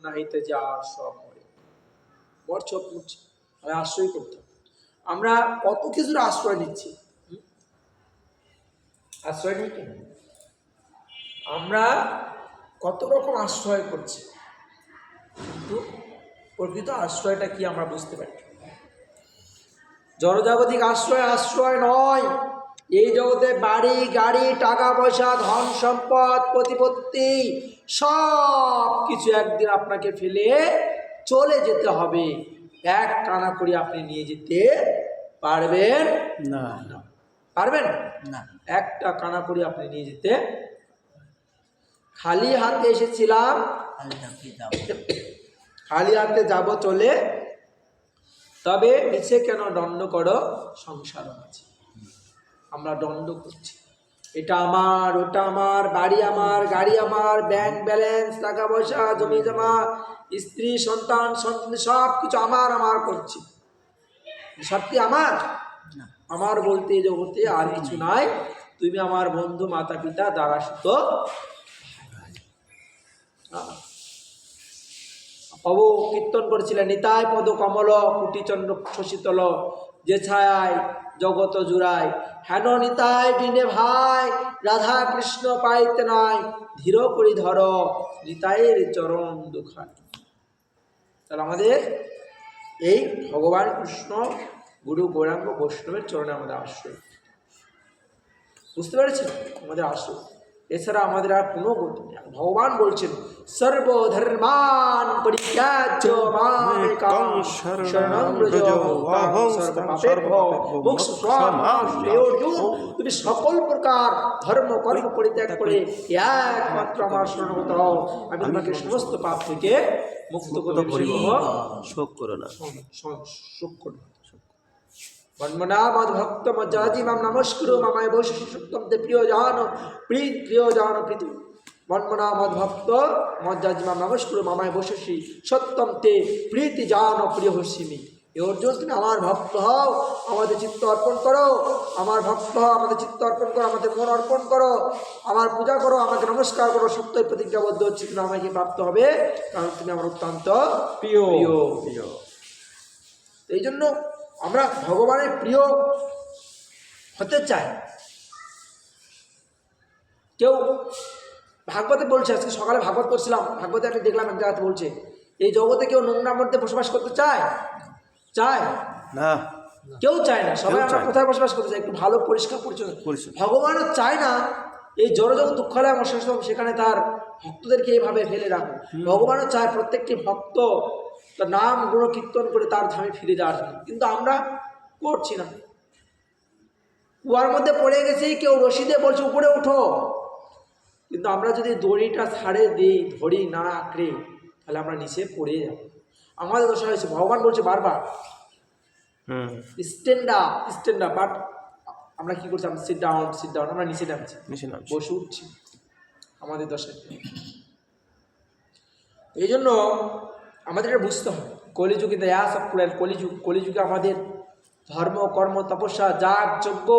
নাহিতে যার সব মরে বর চোখ মুচ্ছে আমি আশ্রয় করতে হবে। আমরা কত কিছুর আশ্রয় নিচ্ছি, আশ্রয় নিই কেন? আমরা কত রকম আশ্রয় করছি, কিন্তু প্রকৃত আশ্রয়টা কি আমরা বুঝতে পারি। জড়জাগতিক আশ্রয় আশ্রয় নয়। এই জগতে বাড়ি গাড়ি টাকা পয়সা ধন সম্পদ প্রতিপত্তি সব কিছু একদিন আপনাকে ফেলে চলে যেতে হবে। এক কানা করে আপনি নিয়ে যেতে পারবেন না, পারবেন না। একটা কানা করে আপনি নিয়ে যেতে, খালি হাতে এসেছিলাম খালি হাতে যাব চলে, তবে নিচে কেন দণ্ড করো সংসার আছে। আমরা দণ্ড করছি, এটা আমার ওটা আমার, বাড়ি আমার গাড়ি আমার, ব্যাংক ব্যালেন্স টাকা পয়সা জমি জমা স্ত্রী সন্তান সন্তান সব কিছু আমার আমার করছি। সব কি আমার? আমার বলতে জগতে আর কিছু নাই। তুমি আমার বন্ধু মাতা পিতা দ্বারা সুত প্রভু কীর্তন করেছিলেন, নিতাই পদ কমল কুটিচন্দ্র শশীতল যে ছায় জগত জুড়ায়, হেন নিতাই বিনে ভাই রাধা কৃষ্ণ পাইতে নাই, ধীর করি ধর নিতাইয়ের চরণ দুখানি। তাহলে আমাদের এই ভগবান কৃষ্ণ গুরু গৌরাঙ্গ বৈষ্ণবের চরণে আমাদের আশ্রয়, বুঝতে পেরেছেন? আমাদের আশ্রয়, এছাড়া আমাদের আর কোনো গতি নেই। ভগবান বলছেন সর্বধর্মান পরিত্যাজ্য মাম একং শরণং ব্রজ অহং সর্বপাপেভ্যো মোক্ষয়স্যামি। তুমি সকল প্রকার ধর্ম কর্ম পরিত্যাগ করে একমাত্র আমার শরণাগত হও, আমি তোমাকে সমস্ত পাপ থেকে মুক্ত করে দেব। শোক করো না, শোক করো না। মন্মনা মদ ভক্ত মজ্জাজি মাম নমস্কুরু মামায় বৈশিষ্ট্য সত্যম তে প্রিয় জান প্রীতি। মন্মনা মদ ভক্ত মজ্জাজি মাম নমস্কুরু মামায় বৈশিষ্ট্য সত্যম তে প্রীতি জান প্রিয় হসিমি। এ অর্জুন, তুমি আমার ভক্ত হও, আমাদের চিত্ত অর্পণ করো, আমার ভক্ত হও, আমাদের চিত্ত অর্পণ করো, আমাদের মন অর্পণ করো, আমার পূজা করো, আমাকে নমস্কার করো। সত্যই প্রতিজ্ঞাবদ্ধ হচ্ছে তুমি আমাকে প্রাপ্ত হবে, কারণ তুমি আমার অত্যন্ত প্রিয়। এই জন্য আমরা ভগবানের প্রিয় হতে চাই। কেউ ভাগবতে বলছে, আজকে সকালে ভাগবত করছিলাম, ভাগবতে আমি দেখলাম এক জায়গাতে বলছে এই জগতে কেউ নোংরার মধ্যে বসবাস করতে চায়? চায় না, কেউ চায় না। সবাই আমরা কোথায় বসবাস করতে চাই? একটু ভালো পরিষ্কার পরিচ্ছন্ন। ভগবানও চায় না এই জড়জগৎ দুঃখালয় মশাসম সেখানে তার ভক্তদেরকে এইভাবে ফেলে রাখো। ভগবানও চায় প্রত্যেকটি ভক্ত তার নাম গুণ কীর্তন করে তার ধামে ফিরে যাওয়ার জন্য, কিন্তু আমরা করছি না। কুয়ার মধ্যে পড়ে গেছি, কেউ রশি দিয়ে বলছে উপরে উঠো, কিন্তু আমরা যদি দড়িটা ছাড়ে দিই, ধরি না আঁকড়ে, তাহলে আমরা নিচে পড়ে যাব। আমাদের দশা হয়েছে। ভগবান বলছে বারবার stand up stand up, but আমরা কি করছি? আমরা সিট ডাউন সিট ডাউন, আমরা নিচে নামছি, বসে উঠছি। আমাদের দশা এই জন্য আমাদের এটা বুঝতে হবে। কলিযুগে দেয়া সব পুরান কলিযুগে আমাদের ধর্ম কর্ম তপস্যা যাগ যজ্ঞ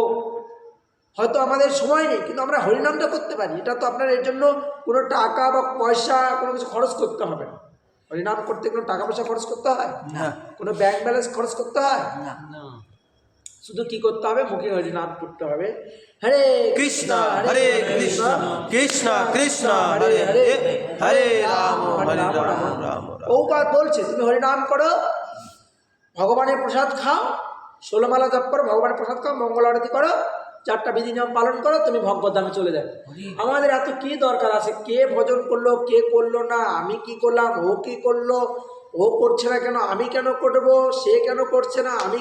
হয়তো আমাদের সময় নেই, কিন্তু আমরা হরিনামটা করতে পারি। এটা তো আপনার এর জন্য কোনো টাকা বা পয়সা কোনো কিছু খরচ করতে হবে না। হরিনাম করতে কোনো টাকা পয়সা খরচ করতে হয় না, কোনো ব্যাংক ব্যালেন্স খরচ করতে হয় না। শুধু কি করতে হবে? মুখে হরিনাম করতে হবে, হরে কৃষ্ণ হরে কৃষ্ণ কৃষ্ণ কৃষ্ণ হরে হরে হরে রাম হরে রাম। ওবার বলছে তুমি হরিনাম করো, ভগবানের প্রসাদ খাও, 16 মালা জপ করো, ভগবানের প্রসাদ খাও, মঙ্গল আরতি করো, 4টা বিধি নিয়ম পালন করো, তুমি ভগবদ্ধামে চলে যাবে। আমাদের এত কি দরকার আছে? কে ভজন করলো কে করলো না, আমি কি করলাম ও কি করলো, ও করছে না কেন আমি কেন করবো, সে কেন করছে না আমি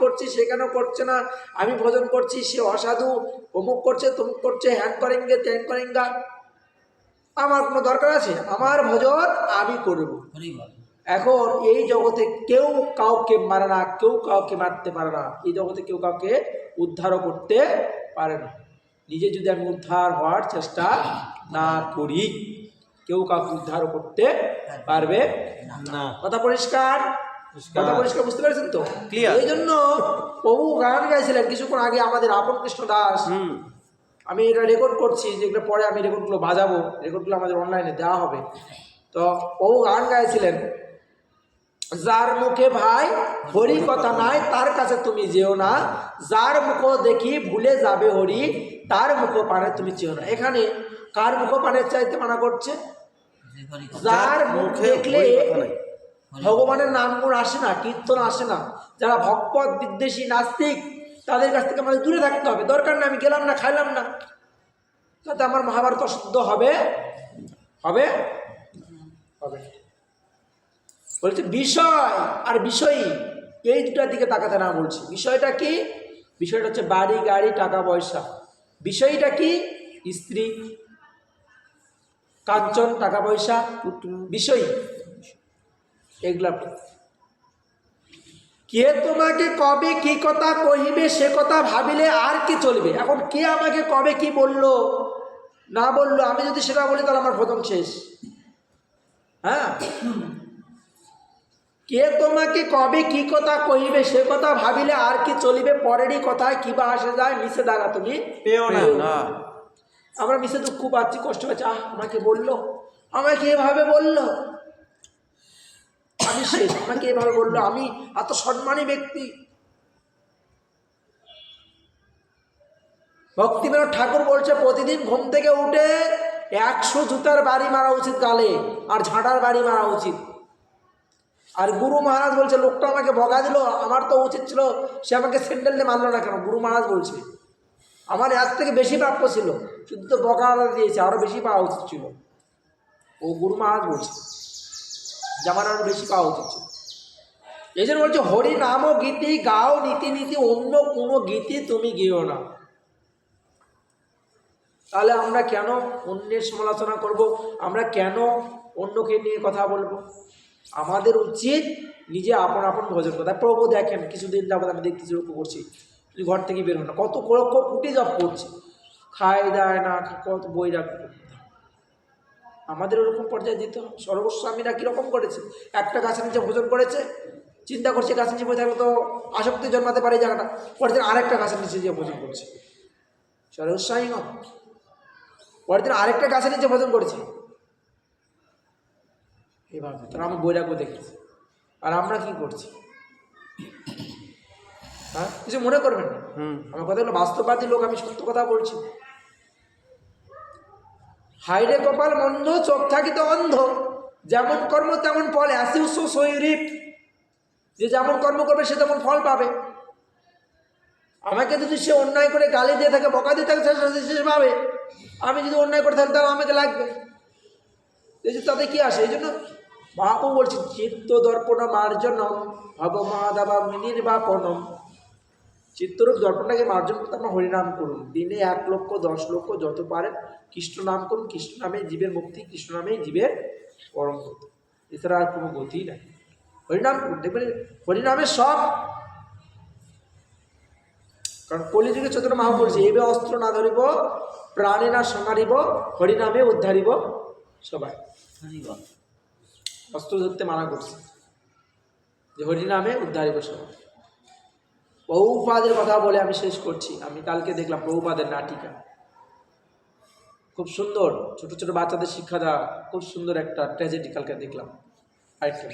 করছি সে কেন করছে না, আমি ভজন করছি সে অসাধু, অমুক করছে তমুক করছে, হ্যান করেঙ্গে ত্যান করেঙ্গা। আমার কোনো দরকার আছে? আমার ভজন আমি করবো। এখন এই জগতে কেউ কাউকে মারে না, কেউ কাউকে মারতে পারে না, এই জগতে কেউ কাউকে উদ্ধারও করতে পারে না। নিজে যদি আমি উদ্ধার হওয়ার চেষ্টা না করি, কেউ কাউকে উদ্ধার করতে পারবে না। কথা পরিষ্কার? কথা পরিষ্কার বুঝতে পেরেছেন তো? এই জন্য প্রভু গান গাইছিলেন কিছুক্ষণ আগে আমাদের আপন কৃষ্ণ দাস। আমি এটা রেকর্ড করছি, যেগুলো পরে আমি রেকর্ডগুলো বাজাবো, রেকর্ডগুলো আমাদের অনলাইনে দেওয়া হবে। তো ও গান গাইছিলেন, যার মুখে ভাই হরি কথা নাই তার কাছে তুমি যেও না, যার মুখ দেখি ভুলে যাবে হরি তার মুখ পানে তুমি চেও না। এখানে কার মুখ পানের চাইতে মানা করছে? যার মুখ দেখলে ভগবানের নামগুণ আসে না, কীর্তন আসে না, যারা ভক্পদ বিদ্বেষী নাস্তিক তাদের কাছ থেকে আমাদের দূরে থাকতে হবে। দরকার না, আমি গেলাম না, খাইলাম না, তাতে আমার মহাভারত অশুদ্ধ হবে হবে হবে। বলছে বিষয় আর বিষয়ী এই দুটার দিকে তাকাতে না বলছি। বিষয়টা কি? বিষয়টা হচ্ছে বাড়ি গাড়ি টাকা পয়সা। বিষয়টা কি? স্ত্রী, কাঞ্চন, টাকা পয়সা, বিষয়ী এগুলা। কে তোমাকে কবে কি কথা কহিবে সে কথা ভাবিলে আর কি চলবে। এখন কে আমাকে কবে কি বললো না বললো, আমি যদি সেটা বলি তাহলে আমার প্রথম শেষ। হ্যাঁ, কে তোমাকে কবে কি কথা কহিবে সে কথা ভাবিলে আর কি চলিবে, পরেরই কথায় কিবা আসে যায় মিশে দাঁড়া তুমি পেও না। আমরা মিশে দুঃখ পাচ্ছি, কষ্ট পাচ্ছি, আমাকে বললো, আমাকে এভাবে বললো, আমি শেষ, আমাকে এভাবে বললো, আমি এত সম্মানী ব্যক্তি। ভক্তিবিনোদ ঠাকুর বলছে প্রতিদিন ঘুম থেকে উঠে 100 জুতার বাড়ি মারা উচিত গালে, আর ঝাঁটার বাড়ি মারা উচিত। আর গুরু মহারাজ বলছে লোকটা আমাকে বকা দিল, আমার তো উচিত ছিল সে আমাকে স্যান্ডেল দিয়ে মারলো না কেন। গুরু মহারাজ বলছে আমার এর থেকে বেশি প্রাপ্য ছিল, শুধু তো বকা দিয়েছে, আরো বেশি পাওয়া উচিত ছিল। ও গুরু মহারাজ বলছে যে আমার আরো বেশি পাওয়া উচিত ছিল। এই জন্য বলছে হরি নাম গীতি গাও নীতি নীতি, অন্য কোনো গীতি তুমি গেও না। তাহলে আমরা কেন অন্যের সমালোচনা করব? আমরা কেন অন্যকে নিয়ে কথা বলবো? আমাদের উচিত নিজে আপন আপন ভজন কথা। প্রভু দেখেন কিছুদিন যাবত আমি দেখতেছি লক্ষ্য করছি, ঘর থেকে বের হয় না, কত কুটি জব করছে, খায় দায় না, কত বই রাখবে। আমাদের ওরকম পর্যায়ে দিতে হবে। সর্বস্বামীরা কীরকম করেছে, একটা গাছের নিচে ভোজন করেছে, চিন্তা করছে গাছের নিচে বসে থাকলে তো আসক্তি জন্মাতে পারে এই জায়গাটা, পরের দিন আরেকটা গাছের নিচে গিয়ে ভোজন করছে। সর্বস্বামী নয়, পরের দিন আরেকটা গাছের নিচে ভোজন করেছে। এভাবে তারা আমি বৈরাগ্য দেখেছি। আর আমরা কি করছি? হ্যাঁ, কিছু মনে করবেন না, আমার কথাগুলো বাস্তববাদী লোক, আমি সত্য কথা বলছি। হাইরে কপাল মন্দ চোখ থাকিতে অন্ধ, যেমন কর্ম তেমন ফল, অ্যাসিউস শৈরীপ, যে যেমন কর্ম করবে সে তেমন ফল পাবে। আমাকে যদি সে অন্যায় করে গালি দিয়ে থাকে, বকা দিয়ে থাকে, সে পাবে। আমি যদি অন্যায় করে থাকি তাহলে আমাকে লাগবে। এই যে তাতে কি আসে? এই জন্য মহাপ্রভু বলছি চিত্ত দর্পণ মার্জনম ভব মাধবা নির্বাপনম। চিত্তরূপ দর্পণটাকে মার্জন করতে আপনার হরিনাম করুন, দিনে 1 লক্ষ 10 লক্ষ যত পারেন কৃষ্ণ নাম করুন। কৃষ্ণ নামে জীবের মুক্তি, কৃষ্ণ নামেই জীবের পরম গতি, এছাড়া আর কোনো গতি নাই। হরিনাম করুন, দেখবেন হরিনামে সব। কারণ কলিযুগে চৈতন্য মহাপ্রভু বলছে এবে অস্ত্র না ধরিব প্রাণে না সমারিব, হরিনামে উদ্ধারিব সবাই। অস্ত্র ধরতে মানা করছে, যে হরিনামে উদ্ধারিব সবাই। প্রভুপাদের কথা বলে আমি শেষ করছি। আমি কালকে দেখলাম প্রভুপাদের নাটিকা, খুব সুন্দর, ছোট ছোট বাচ্চাদের শিক্ষা দেওয়া, খুব সুন্দর একটা ট্র্যাজেডি কালকে দেখলাম। আরেকটা